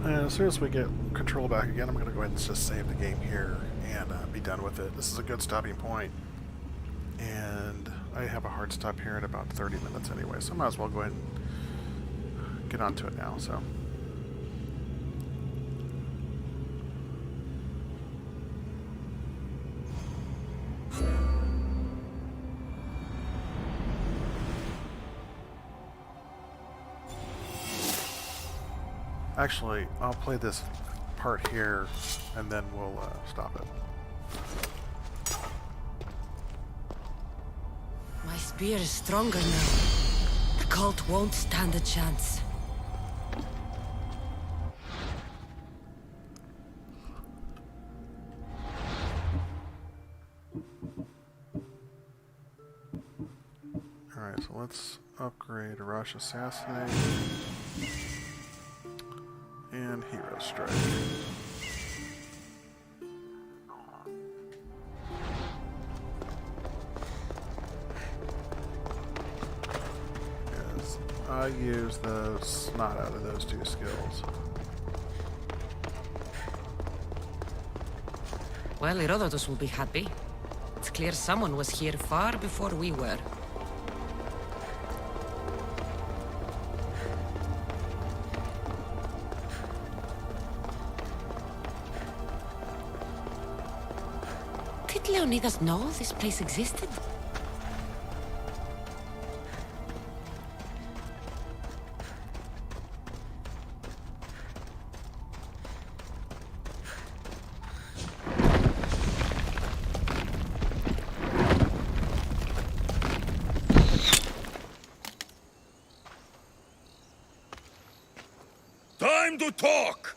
As soon as we get control back again, I'm going to go ahead and just save the game here and be done with it. This is a good stopping point. And I have a hard stop here in about 30 minutes anyway, so I might as well go ahead and get onto it now. So. Actually, I'll play this part here, and then we'll stop it. My spear is stronger now. The cult won't stand a chance. Alright, so let's upgrade Rush Assassinate. And Hero Strike. Yes, I use the snot out of those two skills. Well, Herodotus will be happy. It's clear someone was here far before we were. Did Leonidas know this place existed? Time to talk!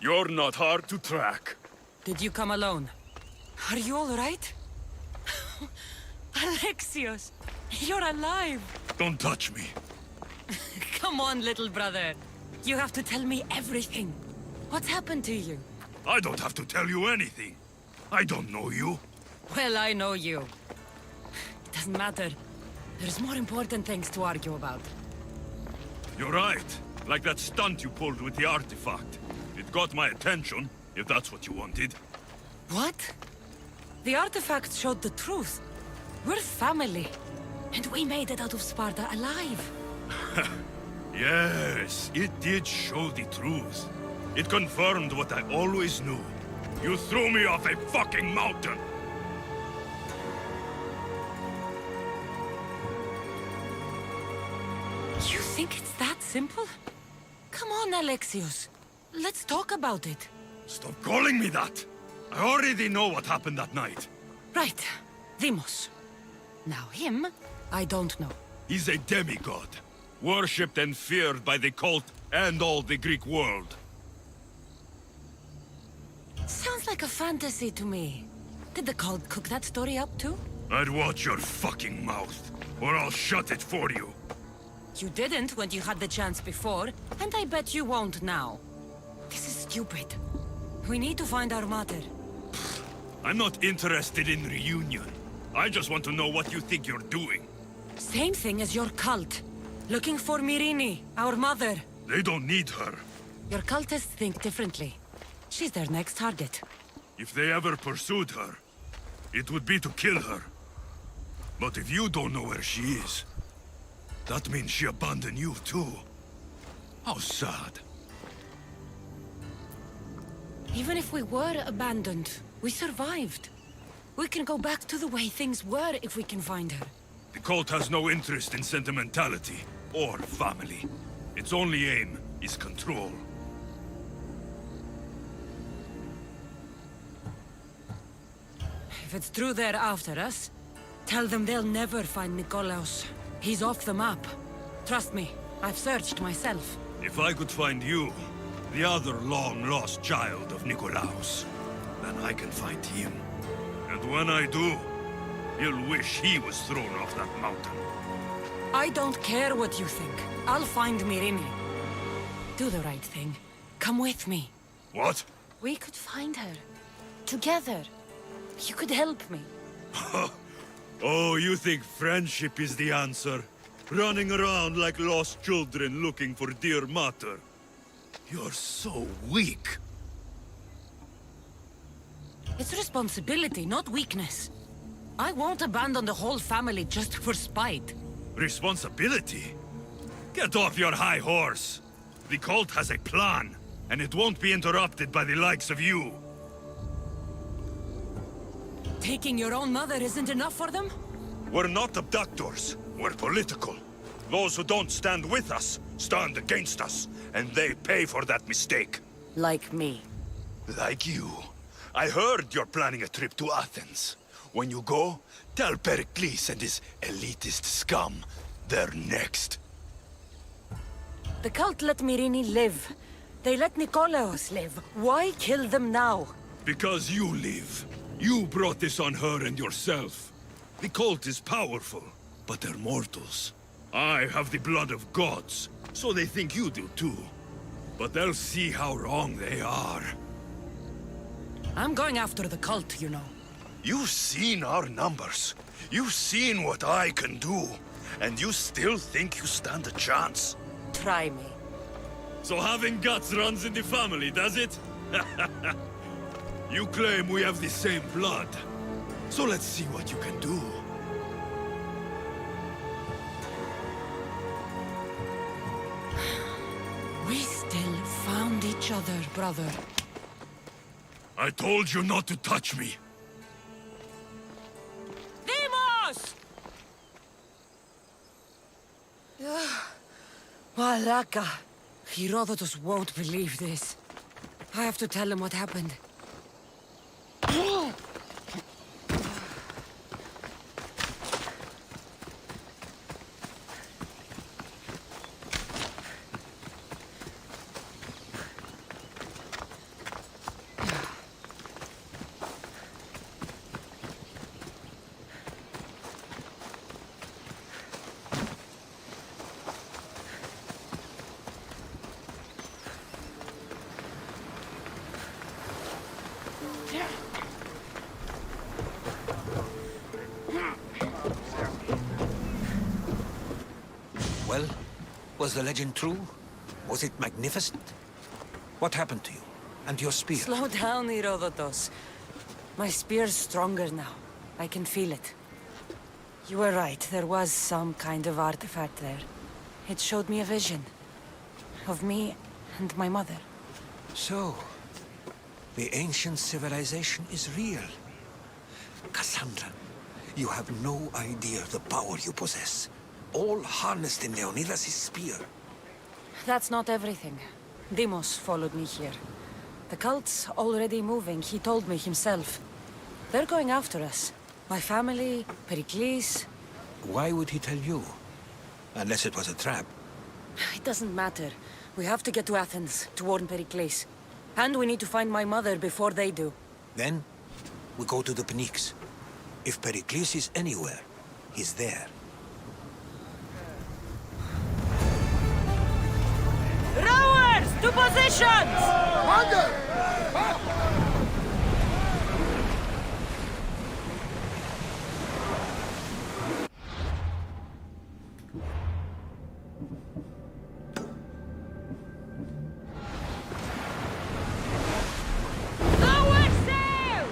You're not hard to track. Did you come alone? Are you all right? Alexios, you're alive! Don't touch me. Come on, little brother. You have to tell me everything. What's happened to you? I don't have to tell you anything. I don't know you. Well, I know you. It doesn't matter. There's more important things to argue about. You're right. Like that stunt you pulled with the artifact. It got my attention, if that's what you wanted. What? The artifact showed the truth. We're family. And we made it out of Sparta alive. Yes, it did show the truth. It confirmed what I always knew. You threw me off a fucking mountain! You think it's that simple? Come on, Alexios. Let's talk about it. Stop calling me that! I already know what happened that night. Right. Deimos. Now him, I don't know. He's a demigod. Worshipped and feared by the cult and all the Greek world. Sounds like a fantasy to me. Did the cult cook that story up too? I'd watch your fucking mouth, or I'll shut it for you. You didn't when you had the chance before, and I bet you won't now. This is stupid. We need to find our mother. I'm not interested in reunion. I just want to know what you think you're doing. Same thing as your cult. Looking for Myrrine, our mother. They don't need her. Your cultists think differently. She's their next target. If they ever pursued her, it would be to kill her. But if you don't know where she is, that means she abandoned you too. How sad. Even if we were abandoned, we survived. We can go back to the way things were if we can find her. The cult has no interest in sentimentality or family. Its only aim is control. If it's true they're after us, tell them they'll never find Nikolaos. He's off the map. Trust me, I've searched myself. If I could find you, the other long-lost child of Nikolaos, then I can find him. And when I do, he'll wish he was thrown off that mountain. I don't care what you think. I'll find Myrrine. Do the right thing. Come with me. What? We could find her. Together. You could help me. Oh, you think friendship is the answer? Running around like lost children looking for dear mother. You're so weak. It's responsibility, not weakness. I won't abandon the whole family just for spite. Responsibility? Get off your high horse. The cult has a plan, and it won't be interrupted by the likes of you. Taking your own mother isn't enough for them? We're not abductors. We're political. Those who don't stand with us stand against us, and they pay for that mistake. Like me. Like you. I heard you're planning a trip to Athens. When you go, tell Pericles and his elitist scum they're next. The cult let Myrrine live. They let Nikolaos live. Why kill them now? Because you live. You brought this on her and yourself. The cult is powerful, but they're mortals. I have the blood of gods, so they think you do too. But they'll see how wrong they are. I'm going after the cult, you know. You've seen our numbers. You've seen what I can do. And you still think you stand a chance? Try me. So having guts runs in the family, does it? You claim we have the same blood. So let's see what you can do. We still found each other, brother. I told you not to touch me. Demos! Malaka. Herodotus won't believe this. I have to tell him what happened. Well, was the legend true? Was it magnificent? What happened to you? And your spear? Slow down, Herodotus. My spear's stronger now. I can feel it. You were right, there was some kind of artifact there. It showed me a vision. Of me and my mother. So, the ancient civilization is real. Cassandra, you have no idea the power you possess. All harnessed in Leonidas' spear. That's not everything. Demos followed me here. The cult's already moving, he told me himself. They're going after us. My family, Pericles. Why would he tell you? Unless it was a trap. It doesn't matter. We have to get to Athens, to warn Pericles. And we need to find my mother before they do. Then, we go to the Pnyx. If Pericles is anywhere, he's there. Rowers, to positions! Lower sail!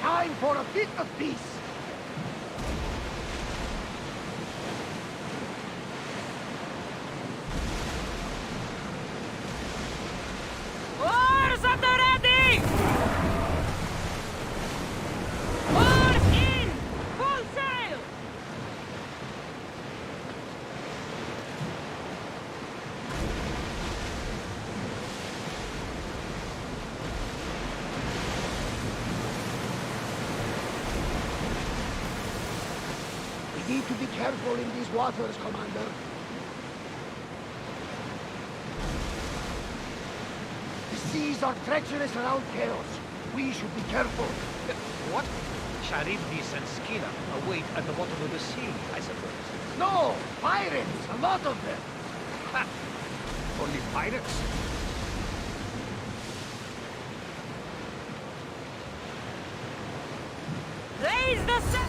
Time for a bit of peace. Oars at the ready! Oars in! Full sail! We need to be careful in these waters, Commander. The seas are treacherous around Chaos. We should be careful. What? Charybdis and Scylla await at the bottom of the sea, I suppose. No! Pirates! A lot of them! Ha! Only pirates? Raise the sail!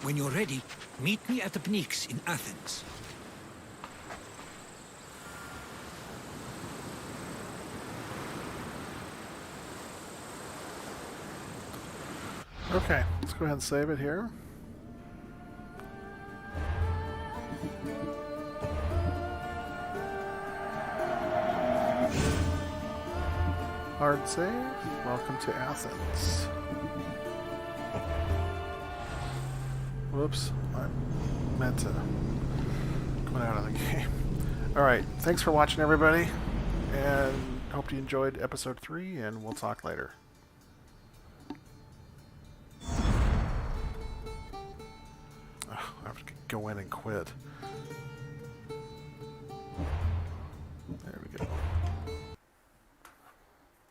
When you're ready, meet me at the Pnyx in Athens. Okay, let's go ahead and save it here. Hard save. Welcome to Athens. Whoops, I meant to come out of the game. Alright, thanks for watching, everybody, and hope you enjoyed episode 3, and we'll talk later. Oh, I have to go in and quit.